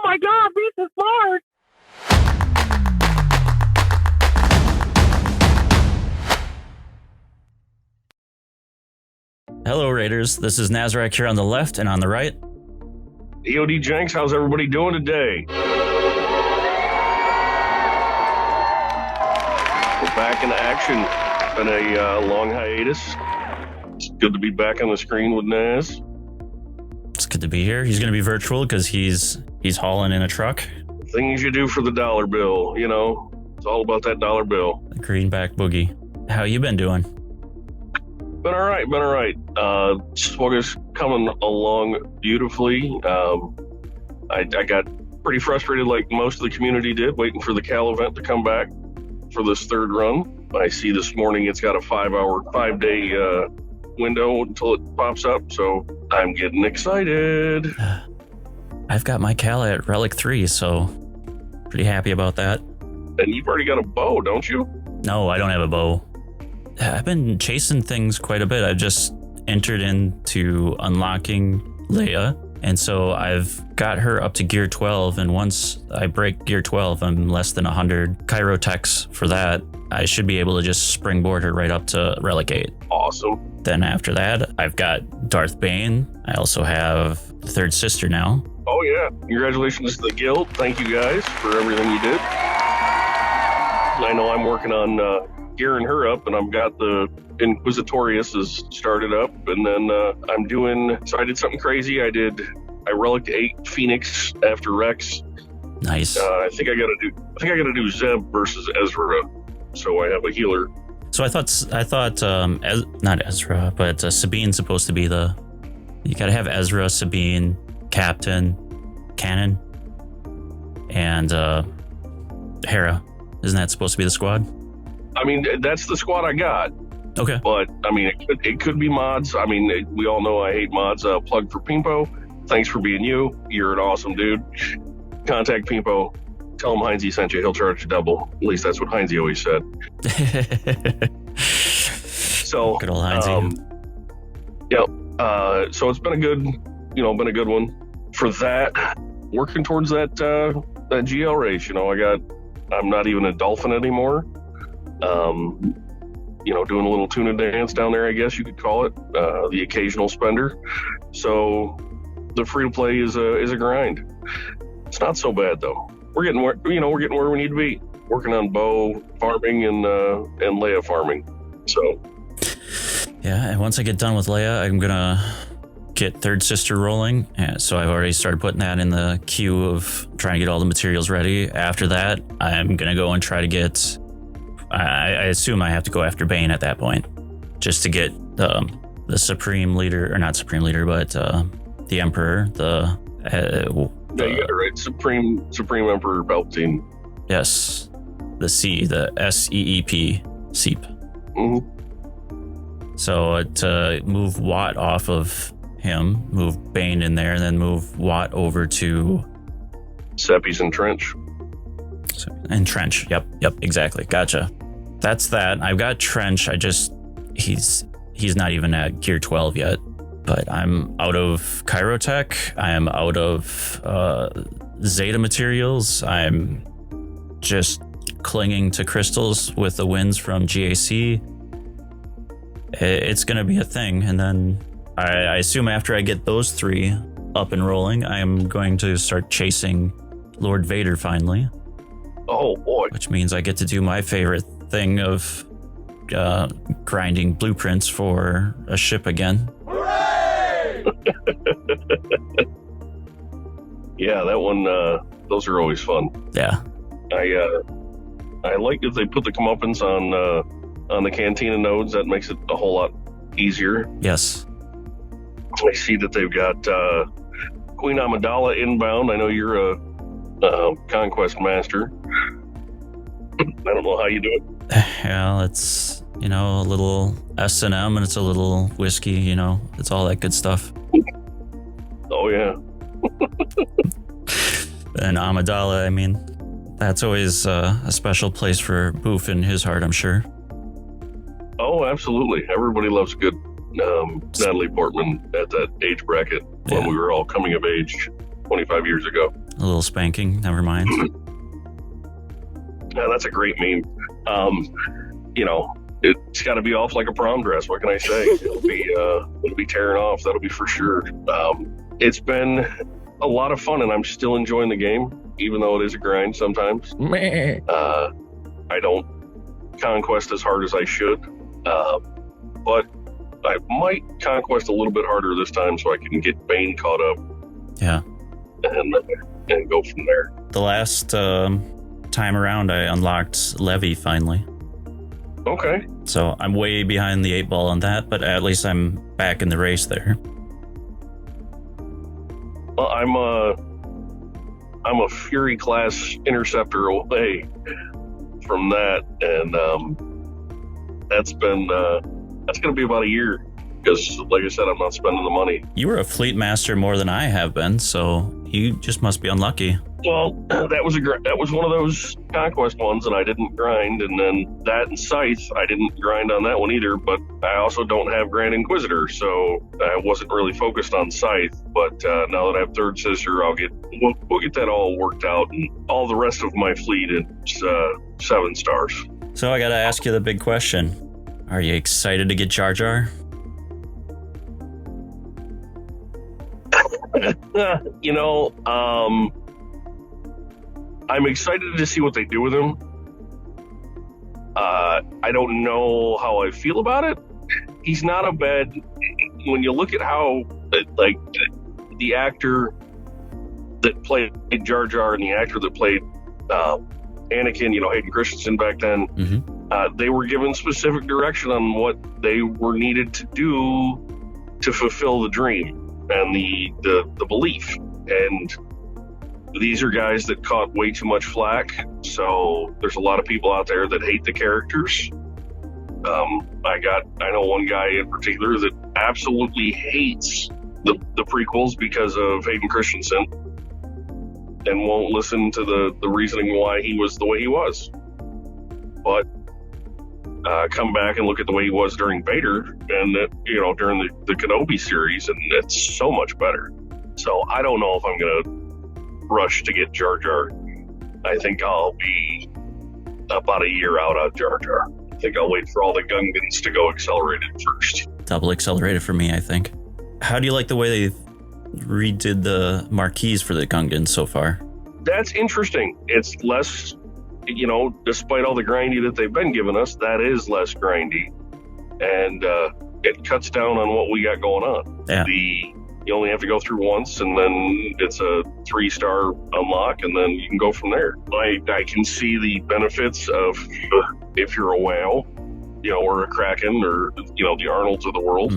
my God, this is smart. Hello, Raiders. This is Nazarac here on the left, and on the right, EODJinx, how's everybody doing today? We're back in action. Been a long hiatus. It's good to be back on the screen with Naz. it's good to be here. He's going to be virtual because he's hauling in a truck. Things you do for the dollar bill, you know. It's all about that dollar bill. The greenback boogie. How you been doing? Been all right. SWAT is coming along beautifully. I got pretty frustrated like most of the community did, waiting for the Cal event to come back for this third run. I see this morning it's got a 5-day window until it pops up, so I'm getting excited. I've got my Cal at Relic 3, so pretty happy about that. And you've already got a bow, don't you? No, I don't have a bow. I've been chasing things quite a bit. I've just entered into unlocking Leia, and so I've got her up to gear 12, and once I break gear 12, I'm less than 100 Kyrotechs for that. I should be able to just springboard her right up to Relic 8. Awesome. Then after that, I've got Darth Bane. I also have the third sister now. Oh yeah, congratulations to the guild. Thank you guys for everything you did. I know I'm working on gearing her up, and I've got the Inquisitorius is started up, and then I'm doing, so I did something crazy. I Relic 8 Phoenix after Rex. Nice. I think I gotta do Zeb versus Ezra, so I have a healer. So I thought not Ezra, but Sabine's supposed to be you gotta have Ezra, Sabine, Captain, Cannon, and Hera. Isn't that supposed to be the squad? I mean, that's the squad I got. Okay. But, I mean, it could be mods. I mean, we all know I hate mods. Plug for Pimpo. Thanks for being you. You're an awesome dude. Contact Pimpo. Tell him Heinzie sent you. He'll charge you double. At least that's what Heinzie always said. So, good old Heinzie. So it's been a good one. For that, working towards that GL race. You know, I'm not even a dolphin anymore. Doing a little tuna dance down there, I guess you could call it, the occasional spender. So the free to play is a grind. It's not so bad though. We're getting where we need to be. Working on bow farming and Leia farming. So yeah, and once I get done with Leia, I'm gonna get third sister rolling. So I've already started putting that in the queue of trying to get all the materials ready. After that, I'm gonna go and try to get. I assume I have to go after Bane at that point, just to get the supreme leader, or not supreme leader, but the Emperor. Yeah, you got it right. Supreme Emperor Palpatine. Yes, the SEEP, SEEP. Mm-hmm. So to move Watt off of him, move Bane in there, and then move Watt over to Seppies and Trench. And Trench. Yep, exactly. Gotcha. That's that. I've got Trench. He's not even at gear 12 yet, but I'm out of Kyrotech. I am out of Zeta materials. I'm just clinging to crystals with the winds from GAC. It's going to be a thing. And then I assume after I get those three up and rolling, I'm going to start chasing Lord Vader finally. Oh boy. Which means I get to do my favorite thing of grinding blueprints for a ship again. Hooray! Yeah, that one, those are always fun. Yeah. I like that they put the comeuppance on the Cantina nodes. That makes it a whole lot easier. Yes. I see that they've got Queen Amidala inbound. I know you're a conquest master. I don't know how you do it. Well, it's, a little S&M and it's a little whiskey, it's all that good stuff. Oh, yeah. And Amidala, that's always a special place for Boof in his heart, I'm sure. Oh, absolutely. Everybody loves good Natalie Portman at that age bracket when we were all coming of age. 25 years ago. A little spanking, never mind. Yeah, that's a great meme. You know, it's got to be off like a prom dress. What can I say? It'll be tearing off. That'll be for sure. It's been a lot of fun, and I'm still enjoying the game, even though it is a grind sometimes. I don't conquest as hard as I should, but I might conquest a little bit harder this time so I can get Bane caught up. Yeah. And go from there. The last time around, I unlocked Levy finally. Okay. So I'm way behind the 8 ball on that, but at least I'm back in the race there. Well, I'm a Fury class interceptor away from that, and that's going to be about a year because, like I said, I'm not spending the money. You were a fleet master more than I have been, so you just must be unlucky. Well, that was one of those conquest ones, and I didn't grind. And then that and Scythe, I didn't grind on that one either. But I also don't have Grand Inquisitor, so I wasn't really focused on Scythe. But now that I have Third Sister, we'll get that all worked out, and all the rest of my fleet is 7 stars. So I gotta ask you the big question: are you excited to get Jar Jar? You know, I'm excited to see what they do with him. I don't know how I feel about it. He's not a bad... When you look at how, like, the actor that played Jar Jar and the actor that played Anakin, you know, Hayden Christensen back then, they were given specific direction on what they were needed to do to fulfill the dream and the belief. And these are guys that caught way too much flack, so there's a lot of people out there that hate the characters. I know one guy in particular that absolutely hates the prequels because of Hayden Christensen and won't listen to the reasoning why he was the way he was. But come back and look at the way he was during Vader and during the Kenobi series, and it's so much better. So I don't know if I'm gonna rush to get Jar Jar. I think I'll be about a year out on Jar Jar. I think I'll wait for all the Gungans to go accelerated first. Double accelerated for me, I think. How do you like the way they redid the marquees for the Gungans so far? That's interesting. It's less, despite all the grindy that they've been giving us, that is less grindy. And it cuts down on what we got going on. Yeah. You only have to go through once, and then it's a 3-star unlock, and then you can go from there. I can see the benefits of if you're a whale, or a Kraken, or the Arnolds of the world,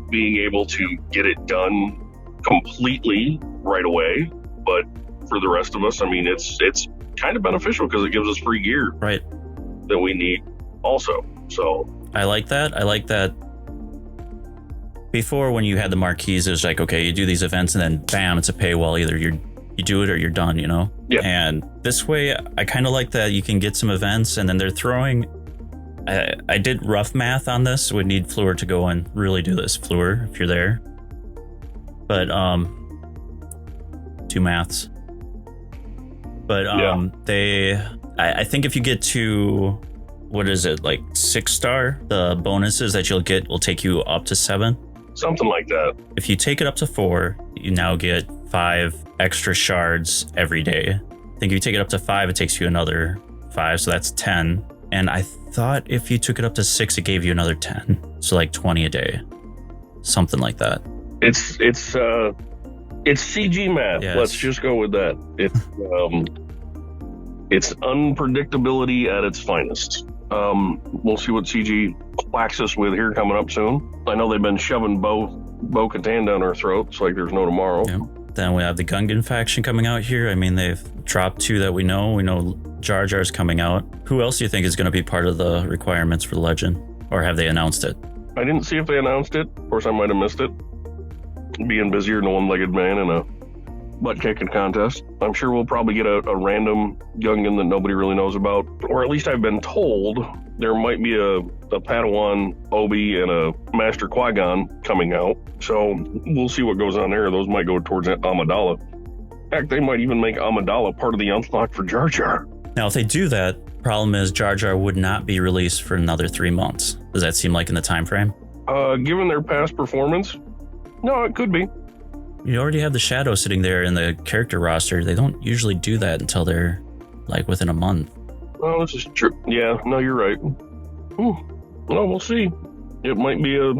being able to get it done completely right away. But for the rest of us, I mean, it's kind of beneficial because it gives us free gear, right, that we need also. So I like that. Before, when you had the marquees, it was like, okay, you do these events and then bam, it's a paywall. Either you do it or you're done, Yeah. And this way, I kind of like that you can get some events, and then they're throwing. I did rough math on this. Would need Fleur to go and really do this. Fleur, if you're there. But do maths. But I think if you get to, what is it, like 6-star, the bonuses that you'll get will take you up to 7. Something like that. If you take it up to 4, you now get 5 extra shards every day. I think if you take it up to 5, it takes you another 5, so that's 10. And I thought if you took it up to 6, it gave you another 10. So like 20 a day. Something like that. It's CG math. Yes. Let's just go with that. It's unpredictability at its finest. We'll see what CG whacks us with here coming up soon. I know they've been shoving Bo-Katan down our throats like there's no tomorrow. Yeah. Then we have the Gungan faction coming out here. I mean, they've dropped 2 that we know. We know Jar Jar's coming out. Who else do you think is going to be part of the requirements for the Legend? Or have they announced it? I didn't see if they announced it. Of course, I might have missed it. Being busier than a one-legged man in a butt-kicking contest. I'm sure we'll probably get a random Gungan that nobody really knows about. Or at least I've been told there might be a a Padawan Obi and a Master Qui-Gon coming out. So we'll see what goes on there. Those might go towards Amidala. In fact, they might even make Amidala part of the unlock for Jar Jar. Now, if they do that, problem is Jar Jar would not be released for another 3 months. Does that seem like in the time frame? Given their past performance, no, it could be. You already have the Shadow sitting there in the character roster. They don't usually do that until they're like within a month. Well, this is true. Yeah, no, you're right. Well, we'll see. It might be a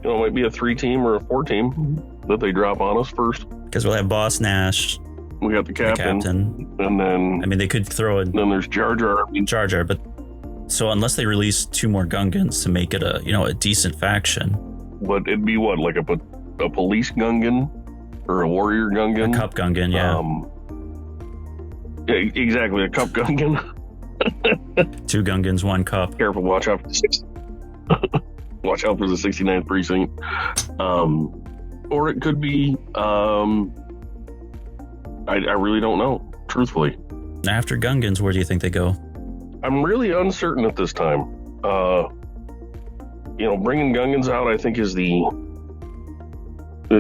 3-team or a 4-team that they drop on us first. Because we'll have Boss Nash. We got the captain, and then I mean they could throw in. Then there's Jar Jar. Jar Jar, but so unless they release 2 more Gungans to make it a decent faction. But it'd be what, like a police Gungan or a warrior Gungan? A Cup Gungan, yeah. Yeah, exactly, a Cup Gungan. 2 Gungans, 1 Cup. Careful, watch out for the watch out for the 69th precinct. Or it could be. I really don't know, truthfully. After Gungans, where do you think they go? I'm really uncertain at this time. Bringing Gungans out, I think, is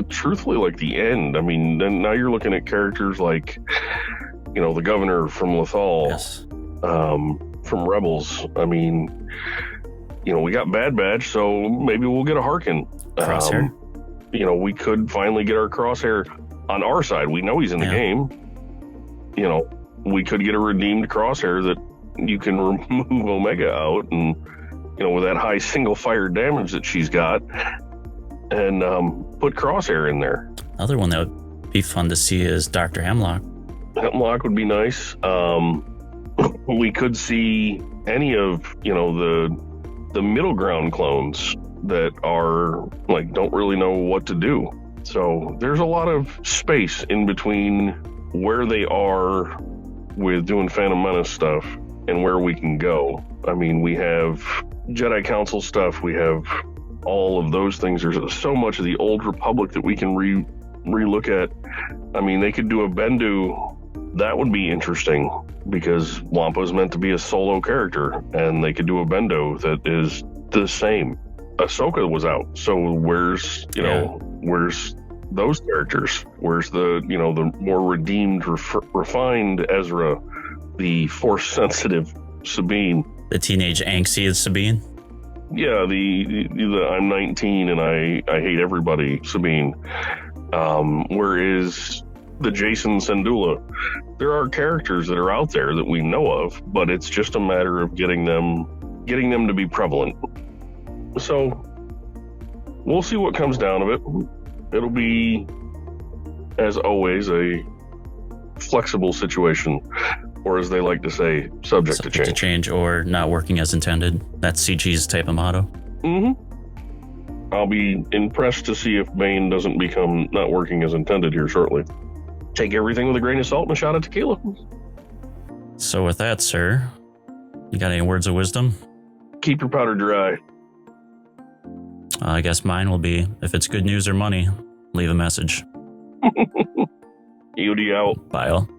truthfully like the end. I mean, then now you're looking at characters like, the governor from Lethal, Yes. From Rebels. I mean, we got Bad Batch, so maybe we'll get a Harkin. Crosshair. We could finally get our Crosshair on our side. We know he's in the game. We could get a redeemed Crosshair that you can remove Omega out and, with that high single fire damage that she's got, and put Crosshair in there. Another one that would be fun to see is Dr. Hemlock. Hemlock would be nice. We could see any of, the middle ground clones that are like, don't really know what to do. So there's a lot of space in between where they are with doing Phantom Menace stuff and where we can go. I mean, we have Jedi Council stuff. We have all of those things. There's so much of the Old Republic that we can re-look at. I mean, they could do a Bendu. That would be interesting because Wampa's meant to be a solo character, and they could do a Bendo that is the same. Ahsoka was out, so where's those characters? Where's the the more redeemed, refined Ezra, the force-sensitive Sabine, the teenage angsty Sabine? Yeah, the I'm 19 and I hate everybody Sabine. Where is the Jason Syndulla? There are characters that are out there that we know of, but it's just a matter of getting them to be prevalent. So we'll see what comes down of it. It'll be, as always, a flexible situation, or as they like to say, subject to change. Or not working as intended. That's CG's type of motto. I'll be impressed to see if Bane doesn't become not working as intended here shortly. Take everything with a grain of salt and a shot of tequila. So with that, sir, you got any words of wisdom? Keep your powder dry. I guess mine will be, if it's good news or money, leave a message. EOD out. Bye all.